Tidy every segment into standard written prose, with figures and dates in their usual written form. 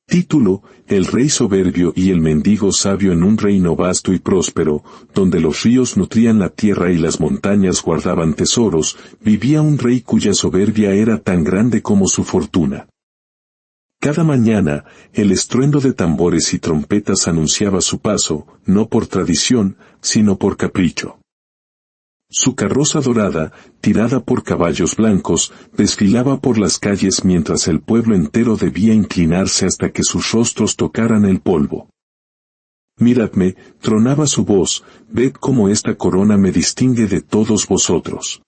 Título: El rey soberbio y el mendigo sabio. En un reino vasto y próspero, donde los ríos nutrían la tierra y las montañas guardaban tesoros, vivía un rey cuya soberbia era tan grande como su fortuna. Cada mañana, el estruendo de tambores y trompetas anunciaba su paso, no por tradición, sino por capricho. Su carroza dorada, tirada por caballos blancos, desfilaba por las calles mientras el pueblo entero debía inclinarse hasta que sus rostros tocaran el polvo. Miradme, tronaba su voz, ved cómo esta corona me distingue de todos vosotros.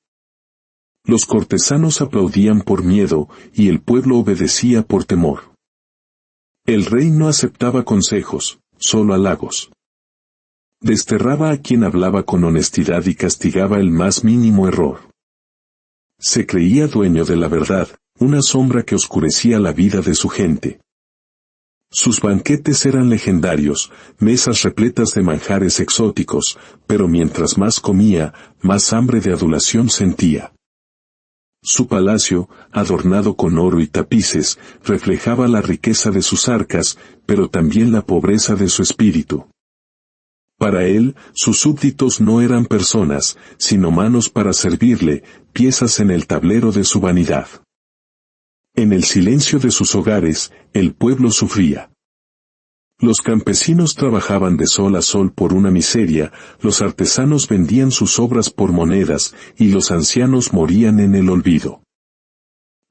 Los cortesanos aplaudían por miedo, y el pueblo obedecía por temor. El rey no aceptaba consejos, solo halagos. Desterraba a quien hablaba con honestidad y castigaba el más mínimo error. Se creía dueño de la verdad, una sombra que oscurecía la vida de su gente. Sus banquetes eran legendarios, mesas repletas de manjares exóticos, pero mientras más comía, más hambre de adulación sentía. Su palacio, adornado con oro y tapices, reflejaba la riqueza de sus arcas, pero también la pobreza de su espíritu. Para él, sus súbditos no eran personas, sino manos para servirle, piezas en el tablero de su vanidad. En el silencio de sus hogares, el pueblo sufría. Los campesinos trabajaban de sol a sol por una miseria, los artesanos vendían sus obras por monedas, y los ancianos morían en el olvido.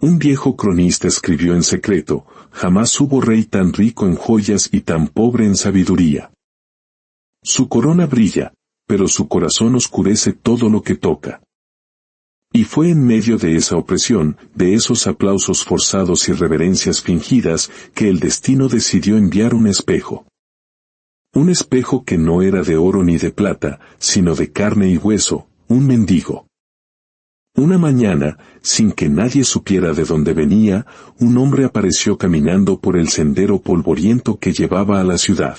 Un viejo cronista escribió en secreto: jamás hubo rey tan rico en joyas y tan pobre en sabiduría. Su corona brilla, pero su corazón oscurece todo lo que toca. Y fue en medio de esa opresión, de esos aplausos forzados y reverencias fingidas, que el destino decidió enviar un espejo. Un espejo que no era de oro ni de plata, sino de carne y hueso, un mendigo. Una mañana, sin que nadie supiera de dónde venía, un hombre apareció caminando por el sendero polvoriento que llevaba a la ciudad.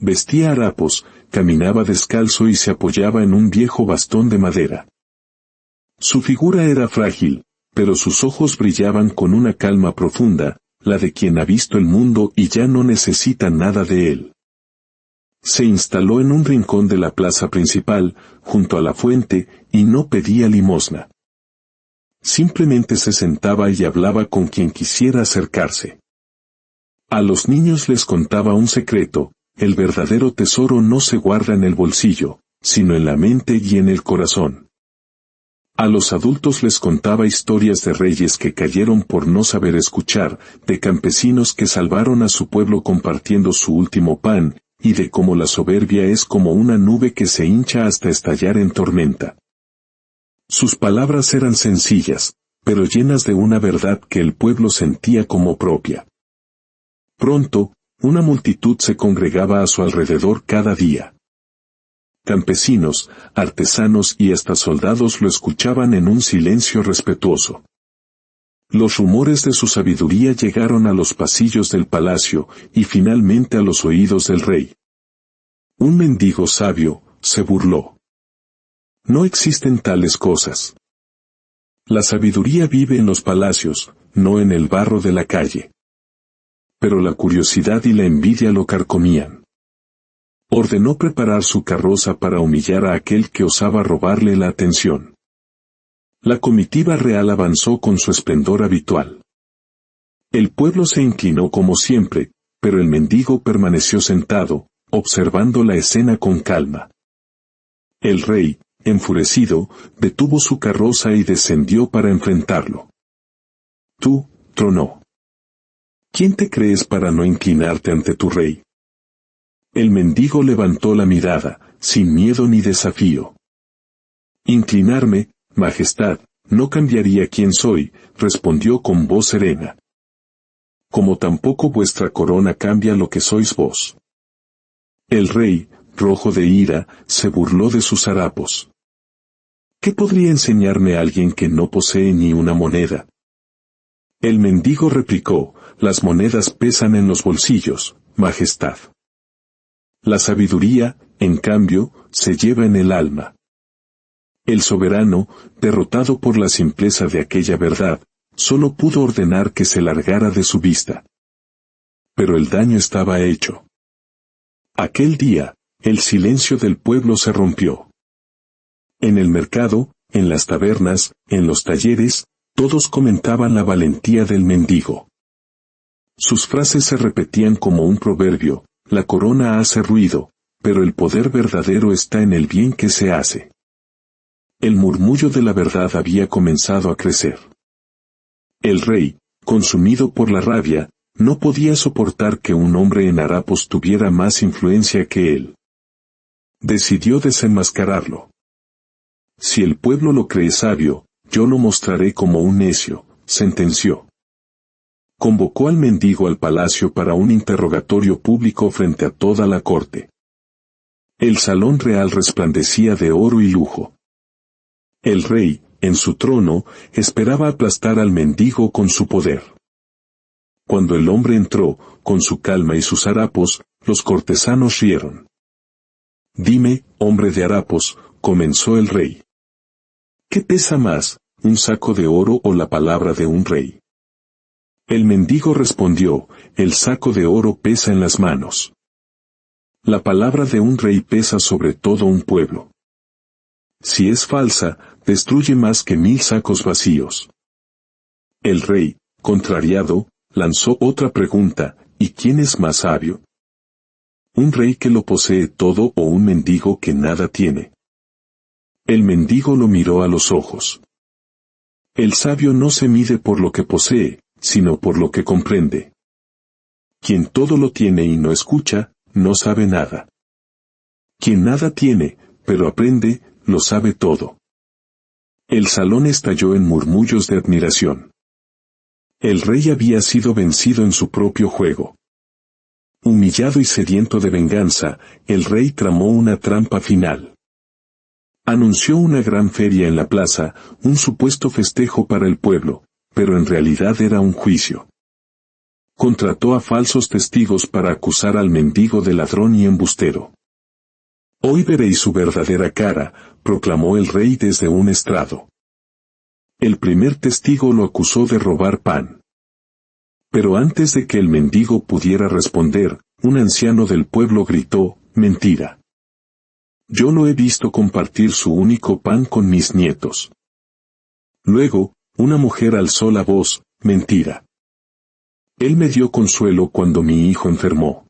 Vestía harapos, caminaba descalzo y se apoyaba en un viejo bastón de madera. Su figura era frágil, pero sus ojos brillaban con una calma profunda, la de quien ha visto el mundo y ya no necesita nada de él. Se instaló en un rincón de la plaza principal, junto a la fuente, y no pedía limosna. Simplemente se sentaba y hablaba con quien quisiera acercarse. A los niños les contaba un secreto: el verdadero tesoro no se guarda en el bolsillo, sino en la mente y en el corazón. A los adultos les contaba historias de reyes que cayeron por no saber escuchar, de campesinos que salvaron a su pueblo compartiendo su último pan, y de cómo la soberbia es como una nube que se hincha hasta estallar en tormenta. Sus palabras eran sencillas, pero llenas de una verdad que el pueblo sentía como propia. Pronto, una multitud se congregaba a su alrededor cada día. Campesinos, artesanos y hasta soldados lo escuchaban en un silencio respetuoso. Los rumores de su sabiduría llegaron a los pasillos del palacio y finalmente a los oídos del rey. Un mendigo sabio, se burló. No existen tales cosas. La sabiduría vive en los palacios, no en el barro de la calle. Pero la curiosidad y la envidia lo carcomían. Ordenó preparar su carroza para humillar a aquel que osaba robarle la atención. La comitiva real avanzó con su esplendor habitual. El pueblo se inclinó como siempre, pero el mendigo permaneció sentado, observando la escena con calma. El rey, enfurecido, detuvo su carroza y descendió para enfrentarlo. Tú, tronó. ¿Quién te crees para no inclinarte ante tu rey? El mendigo levantó la mirada, sin miedo ni desafío. Inclinarme, Majestad, no cambiaría quién soy, respondió con voz serena. Como tampoco vuestra corona cambia lo que sois vos. El rey, rojo de ira, se burló de sus harapos. ¿Qué podría enseñarme alguien que no posee ni una moneda? El mendigo replicó: las monedas pesan en los bolsillos, Majestad. La sabiduría, en cambio, se lleva en el alma. El soberano, derrotado por la simpleza de aquella verdad, solo pudo ordenar que se largara de su vista. pero el daño estaba hecho. Aquel día, el silencio del pueblo se rompió. En el mercado, en las tabernas, en los talleres, todos comentaban la valentía del mendigo. Sus frases se repetían como un proverbio: la corona hace ruido, pero el poder verdadero está en el bien que se hace. El murmullo de la verdad había comenzado a crecer. El rey, consumido por la rabia, no podía soportar que un hombre en harapos tuviera más influencia que él. Decidió desenmascararlo. Si el pueblo lo cree sabio, yo lo mostraré como un necio, sentenció. Convocó al mendigo al palacio para un interrogatorio público frente a toda la corte. El salón real resplandecía de oro y lujo. El rey, en su trono, esperaba aplastar al mendigo con su poder. Cuando el hombre entró, con su calma y sus harapos, los cortesanos rieron. Dime, hombre de harapos, comenzó el rey. ¿Qué pesa más, un saco de oro o la palabra de un rey? El mendigo respondió: el saco de oro pesa en las manos. La palabra de un rey pesa sobre todo un pueblo. Si es falsa, destruye más que 1000 sacos vacíos. El rey, contrariado, lanzó otra pregunta: ¿y quién es más sabio? ¿Un rey que lo posee todo o un mendigo que nada tiene? El mendigo lo miró a los ojos. El sabio no se mide por lo que posee, sino por lo que comprende. Quien todo lo tiene y no escucha, no sabe nada. Quien nada tiene, pero aprende, lo sabe todo. El salón estalló en murmullos de admiración. El rey había sido vencido en su propio juego. Humillado y sediento de venganza, el rey tramó una trampa final. Anunció una gran feria en la plaza, un supuesto festejo para el pueblo, pero en realidad era un juicio. Contrató a falsos testigos para acusar al mendigo de ladrón y embustero. Hoy veréis su verdadera cara, proclamó el rey desde un estrado. El primer testigo lo acusó de robar pan. Pero antes de que el mendigo pudiera responder, un anciano del pueblo gritó: mentira. Yo no he visto compartir su único pan con mis nietos. Luego, una mujer alzó la voz: mentira. Él me dio consuelo cuando mi hijo enfermó.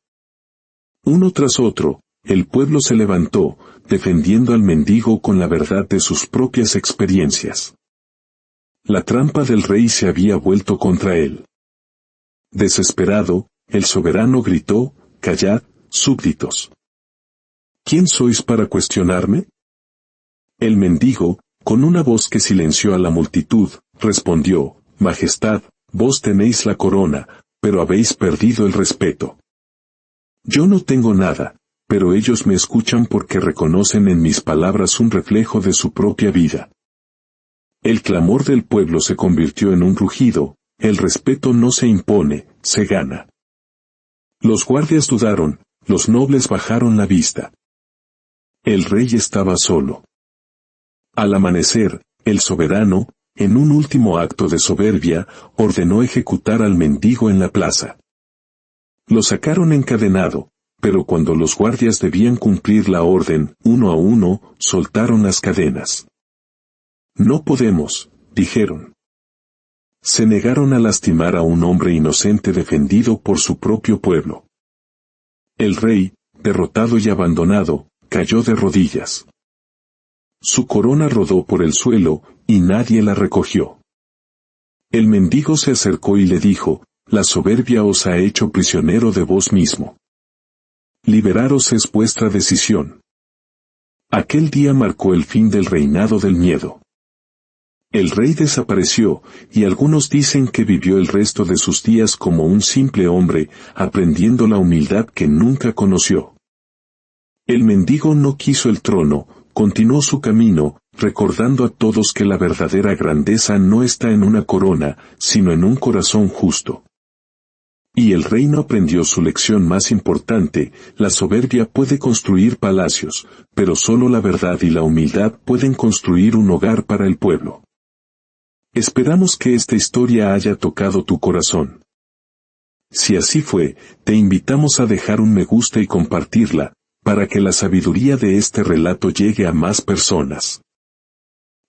Uno tras otro, el pueblo se levantó, defendiendo al mendigo con la verdad de sus propias experiencias. La trampa del rey se había vuelto contra él. Desesperado, el soberano gritó: callad, súbditos. ¿Quién sois para cuestionarme? El mendigo, con una voz que silenció a la multitud, respondió: Majestad, vos tenéis la corona, pero habéis perdido el respeto. Yo no tengo nada, pero ellos me escuchan porque reconocen en mis palabras un reflejo de su propia vida. El clamor del pueblo se convirtió en un rugido: el respeto no se impone, se gana. Los guardias dudaron, los nobles bajaron la vista. El rey estaba solo. Al amanecer, el soberano, en un último acto de soberbia, ordenó ejecutar al mendigo en la plaza. Lo sacaron encadenado, pero cuando los guardias debían cumplir la orden, uno a uno, soltaron las cadenas. No podemos, dijeron. Se negaron a lastimar a un hombre inocente defendido por su propio pueblo. El rey, derrotado y abandonado, cayó de rodillas. Su corona rodó por el suelo, y nadie la recogió. El mendigo se acercó y le dijo: la soberbia os ha hecho prisionero de vos mismo. Liberaros es vuestra decisión. Aquel día marcó el fin del reinado del miedo. El rey desapareció, y algunos dicen que vivió el resto de sus días como un simple hombre, aprendiendo la humildad que nunca conoció. El mendigo no quiso el trono, continuó su camino, recordando a todos que la verdadera grandeza no está en una corona, sino en un corazón justo. Y el reino aprendió su lección más importante: la soberbia puede construir palacios, pero solo la verdad y la humildad pueden construir un hogar para el pueblo. Esperamos que esta historia haya tocado tu corazón. Si así fue, te invitamos a dejar un me gusta y compartirla, para que la sabiduría de este relato llegue a más personas.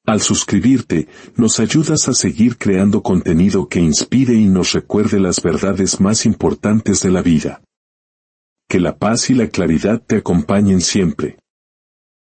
Al suscribirte, nos ayudas a seguir creando contenido que inspire y nos recuerde las verdades más importantes de la vida. Que la paz y la claridad te acompañen siempre.